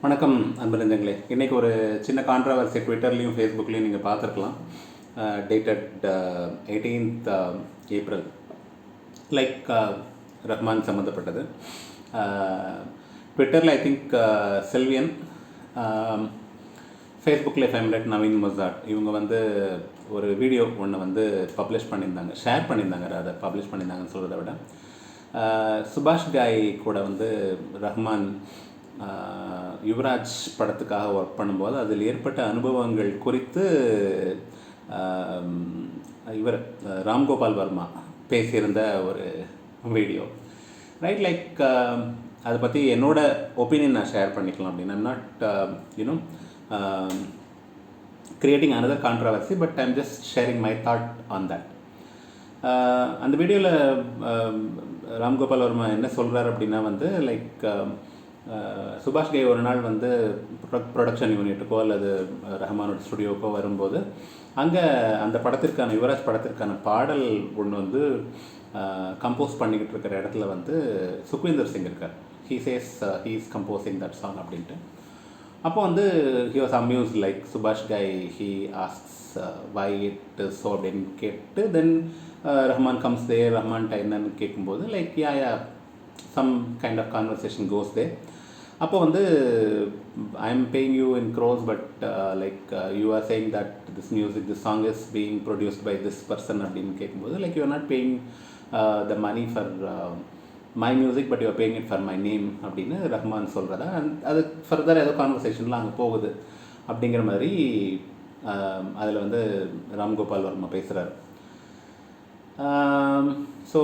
வணக்கம் அன்பரஞ்சங்களே. இன்றைக்கி ஒரு சின்ன கான்ட்ரவர்சி ட்விட்டர்லேயும் ஃபேஸ்புக்லேயும் நீங்கள் பார்த்துருக்கலாம். Dated 18th April like Rahman சம்மந்தப்பட்டது. ட்விட்டரில் ஐ திங்க் செல்வியன், ஃபேஸ்புக்கில் ஃபேமிலட் நவீன் மொசாட் இவங்க வந்து ஒரு வீடியோ ஒன்று பப்ளிஷ் பண்ணியிருந்தாங்க, ஷேர் பண்ணியிருந்தாங்க. அதை பப்ளிஷ் பண்ணியிருந்தாங்கன்னு சொல்கிறத விட சுபாஷ் காய் கூட ரஹ்மான் யுவராஜ் படத்துக்காக ஒர்க் பண்ணும்போது அதில் ஏற்பட்ட அனுபவங்கள் குறித்து இவர் ராம்கோபால் வர்மா பேசியிருந்த ஒரு வீடியோ, ரைட்? லைக் அதை பற்றி என்னோட ஒப்பீனியன் நான் ஷேர் பண்ணிக்கலாம் அப்படின்னு. I'm not creating another controversy, but I'm just sharing my thought on that. அந்த வீடியோவில் ராம்கோபால் வர்மா என்ன சொல்கிறார் அப்படின்னா லைக் சுபாஷ் கை ஒரு நாள் ப்ரொடக்ஷன் யூனிட்டுக்கோ அல்லது ரஹ்மானோட ஸ்டுடியோக்கோ வரும்போது அங்கே அந்த படத்திற்கான யுவராஜ் படத்திற்கான பாடல் ஒன்று கம்போஸ் பண்ணிக்கிட்டு இருக்கிற இடத்துல சுக்விந்தர் சிங் இருக்கார். He says he is composing that song அப்படின்ட்டு. அப்போ ஹி வாஸ் அம்யூஸ் லைக் சுபாஷ் Ghai he asks why it so அப்படின்னு கேட்டு தென் ரஹ்மான் கம்ஸ் தே. ரஹ்மான்ட்ட என்னன்னு கேட்கும்போது like yeah some kind of conversation goes there. அப்போ I am paying you in gross but like you are saying that this song is being produced by this person அப்படின்னு கேட்கும்போது like you are not paying the money for my music but you are paying it for my name அப்படின்னு ரஹ்மான் சொல்கிறதா. அது further ஏதோ கான்வர்சேஷன்லாம் அங்கே போகுது அப்படிங்கிற மாதிரி அதில் ராம்கோபால் வர்மா பேசுகிறார். ஸோ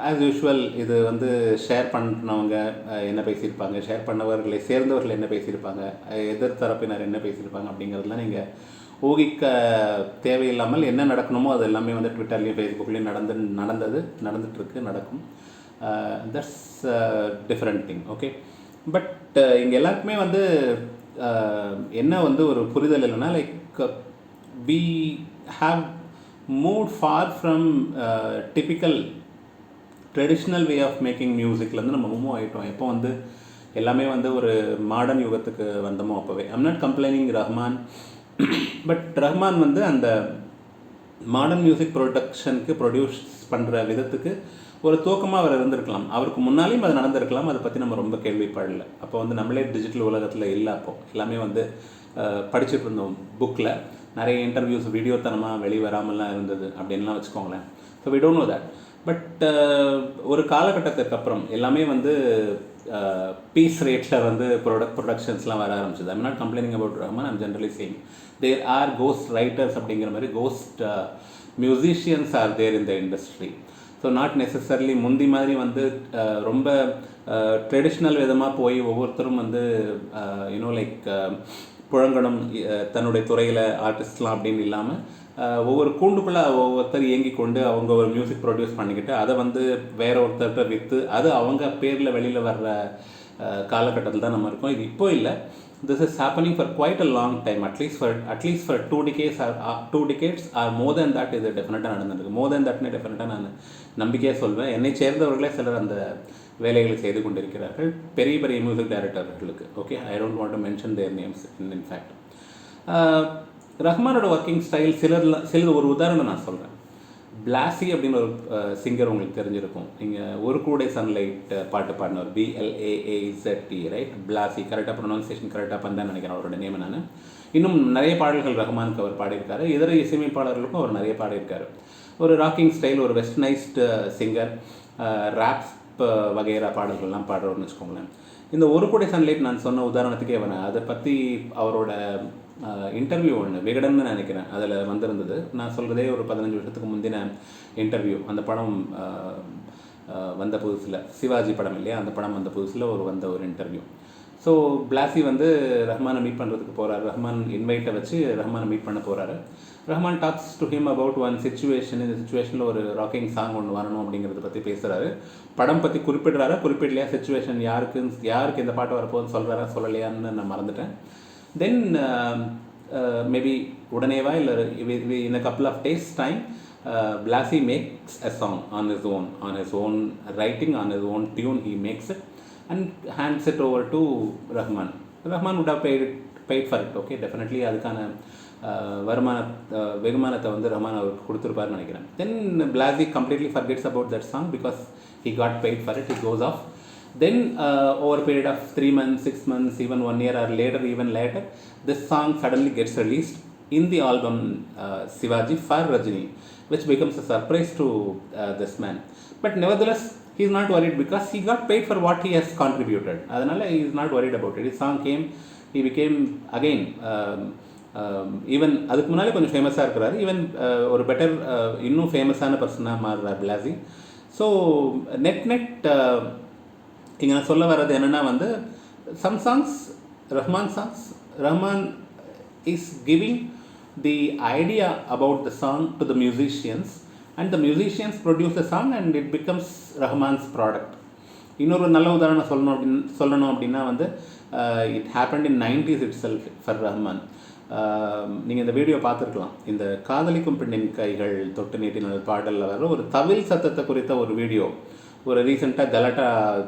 ஆஸ் யூஷுவல் இது ஷேர் பண்ணவங்க என்ன பேசியிருப்பாங்க, ஷேர் பண்ணவர்களை சேர்ந்தவர்கள் என்ன பேசியிருப்பாங்க, எதிர்த்தரப்பினர் என்ன பேசியிருப்பாங்க அப்படிங்கிறதுலாம் நீங்கள் ஊகிக்க தேவையில்லாமல் என்ன நடக்கணுமோ அது எல்லாமே ட்விட்டர்லேயும் ஃபேஸ்புக்லேயும் நடந்துகிட்ருக்கு, நடக்கும். That's different thing, okay. But இங்கே எல்லாருக்குமே என்ன ஒரு புரிதல் இல்லைன்னா like we have moved far from typical traditional way of making musicலேருந்து நம்ம மூவ் ஆகிட்டோம். எப்போ எல்லாமே ஒரு மாடர்ன் யுகத்துக்கு வந்தோமோ அப்போவே. I'm not complaining Rahman, but Rahman அந்த மாடர்ன் மியூசிக் ப்ரொடக்ஷனுக்கு ப்ரொடியூஸ் பண்ணுற விதத்துக்கு ஒரு துவக்கமாக அவர் இருந்திருக்கலாம். அவருக்கு முன்னாலேயும் அது நடந்திருக்கலாம். அதை பற்றி நம்ம ரொம்ப கேள்விப்படல. அப்போ நம்மளே டிஜிட்டல் உலகத்தில் இல்லை. அப்போது எல்லாமே படிச்சுட்டு இருந்தோம். புக்கில் நிறைய இன்டர்வியூஸ் வீடியோ தனமாக வெளிவராமலாம் இருந்தது அப்படின்லாம் வச்சுக்கோங்களேன். So we don't know that. But ஒரு காலகட்டத்துக்கு அப்புறம் எல்லாமே பீஸ் ரேட்டில் ப்ரொடக்ஷன்ஸ்லாம் வர ஆரம்பிச்சது. I'm not complaining about Rahman, I'm generally saying there are ghost writers அப்படிங்கிற மாதிரி ghost musicians are there in the industry. So not necessarily முந்தி மாதிரி ரொம்ப ட்ரெடிஷ்னல் விதமாக போய் ஒவ்வொருத்தரும் லைக் புழங்கணும் தன்னுடைய துறையில் ஆர்டிஸ்ட்லாம் அப்படின்னு இல்லாமல் ஒவ்வொரு கூண்டுக்குள்ளே ஒவ்வொருத்தர் இயங்கி கொண்டு அவங்க ஒரு மியூசிக் ப்ரொடியூஸ் பண்ணிக்கிட்டு அதை வேற ஒருத்தர்கிட்ட விற்று அது அவங்க பேரில் வெளியில் வர்ற காலகட்டத்தில் தான் நம்ம இருக்கோம். இது இப்போ இல்லை. This is happening for quite a long time, at least for 2 decades or more than that. இது டெஃபினட்டாக நடந்திருக்கு. மோர் தேன் தட்னு டெஃபினட்டாக நான் நம்பிக்கையாக சொல்வேன். என்னை சேர்ந்தவர்களே சிலர் அந்த வேலைகளை செய்து கொண்டிருக்கிறார்கள், பெரிய பெரிய மியூசிக் டைரக்டர்களுக்கு. Okay, I don't want to mention their names in fact. ரஹ்மானோட ஒர்க்கிங் ஸ்டைல் சிலது ஒரு உதாரணம் நான் சொல்கிறேன். பிளாசி அப்படின்னு ஒரு சிங்கர் உங்களுக்கு தெரிஞ்சிருக்கும். நீங்கள் ஒரு கூடை சன்லைட் பாட்டு பாடினவர், BLAAZT, ரைட்? பிளாசி, கரெக்டாக ப்ரொனவுன்சியேஷன் கரெக்டாக பண்ணேன்னு நினைக்கிறேன் அவரோட நேம். நான் இன்னும் நிறைய பாடல்கள் ரஹ்மானுக்கு அவர் பாடியிருக்காரு. இதர இசையமைப்பாளர்களுக்கும் அவர் நிறைய பாடியிருக்காரு. ஒரு ராக்கிங் ஸ்டைல், ஒரு வெஸ்டர்னைஸ்டு சிங்கர், ரேப் வகைரா பாடல்கள்லாம் பாடுறோன்னு வச்சுக்கோங்களேன். இந்த ஒரு கூடை சன்லைட் நான் சொன்ன உதாரணத்துக்கே வரேன். அதை பற்றி அவரோட இன்டர்வியூ ஒன்று விகடன்னு நினைக்கிறேன் அதில் வந்திருந்தது. நான் சொல்கிறதே ஒரு 15 வருஷத்துக்கு முந்தின இன்டர்வியூ. அந்த படம் வந்த புதுசில், சிவாஜி படம் இல்லையா, அந்த படம் வந்த புதுசில் வந்த ஒரு இன்டர்வியூ. ஸோ பிளாசி ரஹ்மானை மீட் பண்ணுறதுக்கு போகிறார். ரஹ்மான் இன்வைட்டை வச்சு ரஹ்மானை மீட் பண்ண போகிறாரு. Rahman tax to him about one situation. இந்த சிச்சுவேஷனில் ஒரு ராக்கிங் சாங் ஒன்று வரணும் அப்படிங்கிறத பற்றி பேசுகிறாரு. படம் பற்றி குறிப்பிடலையா, சிச்சுவேஷன் யாருக்கு இந்த பாட்டு வரப்போகுதுன்னு சொல்கிறாரா சொல்லலையான்னு நான் மறந்துட்டேன். தென் மேபி உடனேவா இல்லை இன் a couple of days time Blaaze makes a song on his own writing, on his own tune. He makes it and hands it over to Rahman. Rahman would have paid for it. Okay, definitely அதுக்கான வெகுமானத்தை வந்து ரஹ்மான் அவருக்கு கொடுத்துருப்பாருன்னு நினைக்கிறேன். Then Blaaze completely forgets about that song because he got paid for it. He goes off. Then over a period of 3 months, 6 months, even 1 year or even later, this song suddenly gets released in the album Shivaji for Rajini, which becomes a surprise to this man. But nevertheless, he is not worried because he got paid for what he has contributed. Adanal he is not worried about it. His song came, he became again even அதுக்கு முன்னாலே கொஞ்சம் ஃபேமஸாக இருக்கிறாரு. Even ஒரு better இன்னும் ஃபேமஸான பர்சனாக மாறுறார் பிளாஸி. So net இங்கே நான் சொல்ல வர்றது என்னென்னா வந்து some songs Rahman is giving the idea about the song to the musicians and the musicians produce the song and it becomes Rahman's product. இன்னொரு நல்ல உதாரணம் சொல்லணும் அப்படின்னா வந்து it happened in 90s itself for Rahman. நீங்கள் இந்த வீடியோ பார்த்துருக்கலாம். இந்த காதலிக்கும் பெண்ணின் கைகள் தொட்டு நீட்டின பாடலில் வர ஒரு தவில் சத்தத்தை குறித்த ஒரு வீடியோ ஒரு ரீசெண்டாக கலாட்டா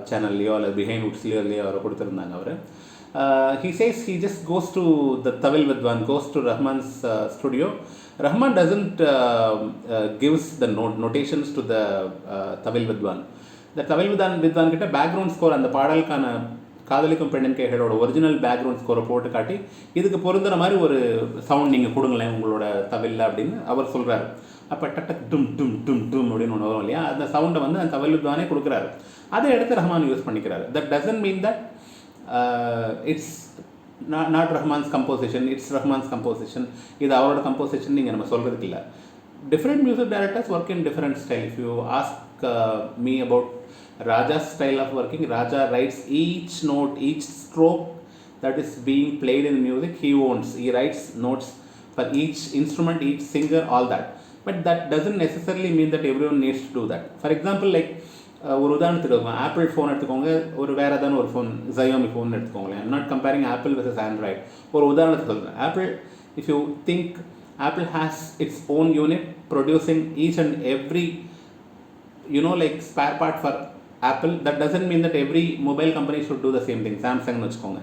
சேனல்லையோ அல்லது பிஹைண்ட் உட்ஸ்லையோ அவரை கொடுத்துருந்தாங்க. அவர் he says he just goes to the Tavil Vidwan, goes to Rahman's studio. Rahman doesn't gives the notations to the Tavil Vidwan. The Tavil Vidwan கிட்ட பேக்ரவுண்ட் ஸ்கோர் அந்த பாடலுக்கான காதலிக்கும் பெண்ணின் கைகளோட ஒரிஜினல் பேக்ரவுண்ட் ஸ்கோரை போட்டு காட்டி இதுக்கு பொருந்துற மாதிரி ஒரு சவுண்ட் நீங்கள் கொடுங்களேன் உங்களோட தவில்ல அப்படின்னு அவர் சொல்கிறார். அப்போ டக் டும் டும் டும் டும் அப்படின்னு ஒன்று வரும் இல்லையா, அந்த சவுண்டை வந்து அந்த தவில் தானே கொடுக்குறாரு. அதை எடுத்து ரஹ்மான் யூஸ் பண்ணிக்கிறாரு. That doesn't mean that it's not Rahman's composition, it's Rahman's composition, இது அவரோட கம்போசிஷன் நீங்கள் நம்ம சொல்கிறதுக்கு இல்லை. Different music directors work in different style. If you ask me about Raja's style of working, Raja writes each note, each stroke that is being played in music, he owns. He writes notes for each instrument, each singer, all that. But that doesn't necessarily mean that everyone needs to do that. For example, like ஒரு உதாரணத்துக்கு இருக்கும், apple phone எடுத்துக்கோங்க, ஒரு வேறு ஏதான ஒரு phone Xiaomi phone எடுத்துக்கோங்களேன். I'm not comparing Apple versus Android. ஒரு உதாரணத்துக்கு சொல்கிறேன். Apple, if you think Apple has its own unit producing each and every, like spare part for Apple, that doesn't mean that every mobile company should do the same thing. Samsung வச்சுக்கோங்க,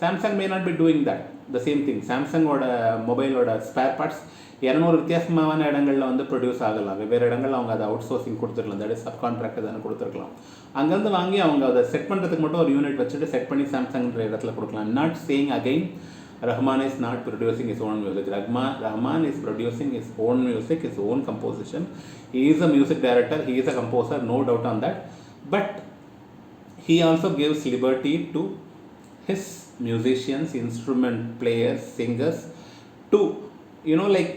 Samsung may not be doing that, the same thing. சாம்சங்கோட மொபைலோட spare parts 200 வித்தியாசமான இடங்களில் வந்து produce ஆகலாம். வெவ்வேறு இடங்களில் அவங்க அதை அவுட் சோர்சிங் கொடுத்துருக்கலாம், தட் இஸ் சப் கான்ட்ராக்ட் தானே கொடுத்துருக்கலாம். அங்கேருந்து வாங்கி அவங்க அதை செட் பண்ணுறதுக்கு மட்டும் ஒரு யூனிட் வச்சுட்டு செட் பண்ணி சாம்சங்ன்ற இடத்துல கொடுக்கலாம். Not saying again Rahman is not producing his own music. Rahman is producing his own music, his own composition. He is a music director, he is a composer, no doubt on that. But he also gives liberty to his musicians, instrument players, singers to, like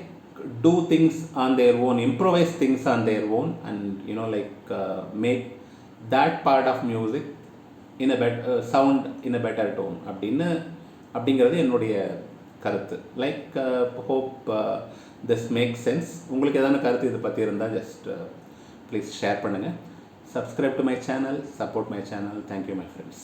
do things on their own, improvise things on their own, and make that part of music in a better sound, in a better tone. அப்படிங்கிறது என்னுடைய கருத்து. Like hope this make sense. உங்களுக்கு எதான கருத்து இதை பற்றி இருந்தால் just please share பண்ணுங்கள். Subscribe to my channel, support my channel. Thank you my friends.